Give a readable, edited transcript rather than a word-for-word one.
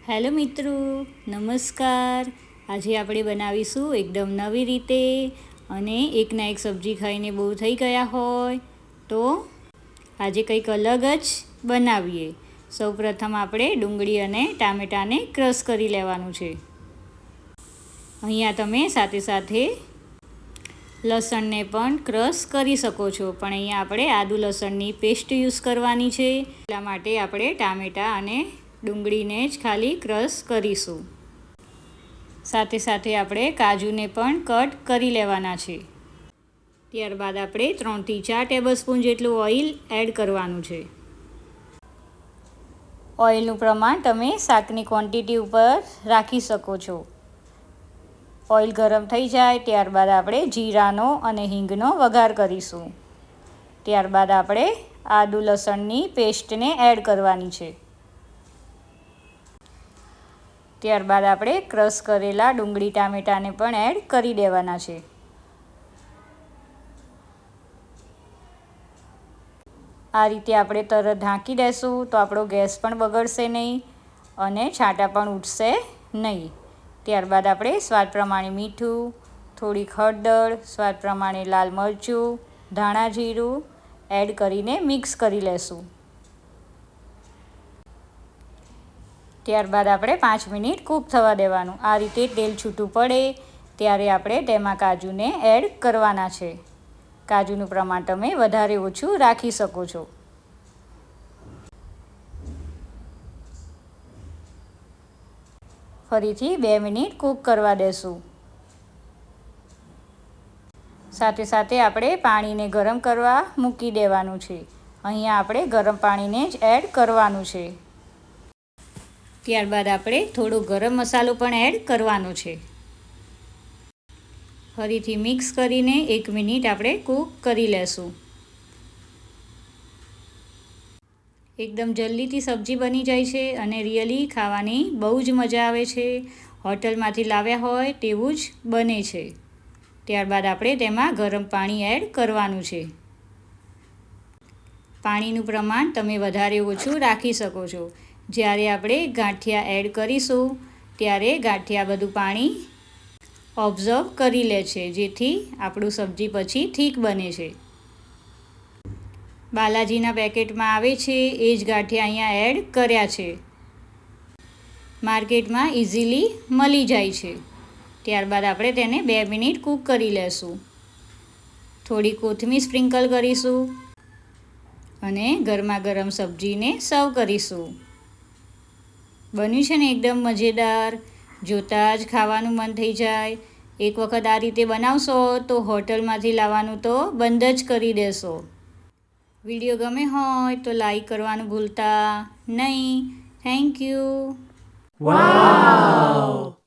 Hello મિત્રો, નમસ્કાર. આજે આપણે બનાવીશું એકદમ નવી રીતે અને એકના એક સબ્જી ખાઈને બહુ થઈ ગયા હોય તો આજે કંઈક અલગ જ બનાવીએ. સૌપ્રથમ આપણે ડુંગળી અને ટામેટાને ક્રશ કરી લેવાનું છે. અહીંયા તમે સાથે સાથે લસણને પણ ક્રશ કરી શકો છો, પણ અહીંયા આપણે આદુ લસણની પેસ્ટ યુઝ કરવાની છે. એટલા માટે આપણે ટામેટાં અને ડુંગળીને જ ખાલી ક્રશ કરીશું. સાથે સાથે આપણે કાજુને પણ કટ કરી લેવાના છે. ત્યારબાદ આપણે 3 થી 4 ટેબલસ્પૂન જેટલું ઓઇલ એડ કરવાનું છે. ઓઇલનું પ્રમાણ તમે શાકની ક્વોન્ટિટી ઉપર રાખી શકો છો. ઓઇલ ગરમ થઈ જાય ત્યારબાદ આપણે જીરાનો અને હિંગનો વઘાર કરીશું. ત્યારબાદ આપણે આદુ લસણની પેસ્ટને એડ કરવાની છે. ત્યારબાદ આપણે ક્રશ કરેલા ડુંગળી ટામેટાને પણ એડ કરી દેવાના છે. આ રીતે આપણે તરત ઢાંકી દેશું તો આપણો ગેસ પણ બગડશે નહીં અને છાંટા પણ ઉઠશે નહીં. ત્યારબાદ આપણે સ્વાદ પ્રમાણે મીઠું, થોડીક હળદર, સ્વાદ પ્રમાણે લાલ મરચું, ધાણા જીરું એડ કરીને મિક્સ કરી લેશું. ત્યારબાદ આપણે 5 મિનિટ કૂક થવા દેવાનું. આ રીતે તેલ છૂટું પડે ત્યારે આપણે તેમાં કાજુને એડ કરવાના છે. કાજુનું પ્રમાણ તમે વધારે ઓછું રાખી શકો છો. ફરીથી 2 મિનિટ કૂક કરવા દેશું. સાથે સાથે આપણે પાણીને ગરમ કરવા મૂકી દેવાનું છે. અહીંયા આપણે ગરમ પાણીને જ એડ કરવાનું છે. ત્યારબાદ આપણે થોડો ગરમ મસાલો પણ એડ કરવાનો છે. ફરીથી મિક્સ કરીને 1 મિનિટ આપણે કૂક કરી લેશું. એકદમ જલ્દીથી સબ્જી બની જાય છે અને રિયલી ખાવાની બહુ જ મજા આવે છે. હોટલમાંથી લાવ્યા હોય તેવું જ બને છે. ત્યારબાદ આપણે તેમાં ગરમ પાણી એડ કરવાનું છે. પાણીનું પ્રમાણ તમે વધારે ઓછું રાખી શકો છો. જ્યારે આપણે ગાંઠિયા એડ કરીશું ત્યારે ગાંઠિયા બધું પાણી ઓબ્ઝર્વ કરી લે છે, જેથી આપણું સબ્જી પછી ઠીક બને છે. બાલાજીના પેકેટમાં આવે છે એ જ ગાંઠિયા અહીંયા એડ કર્યા છે. માર્કેટમાં ઇઝીલી મળી જાય છે. ત્યારબાદ આપણે તેને 2 મિનિટ કૂક કરી લેશું. થોડી કોથમીર સ્પ્રિંકલ કરીશું અને ગરમા ગરમ સબ્જીને સર્વ કરીશું. બન્યું છે ને એકદમ મજેદાર, જોતાં જ ખાવાનું મન થઈ જાય. એક વખત આ રીતે બનાવશો તો હોટલમાંથી લાવવાનું તો બંધ જ કરી દેશો. વિડીયો ગમે હોય તો લાઈક કરવાનું ભૂલતા નહીં. Thank you. વાવ!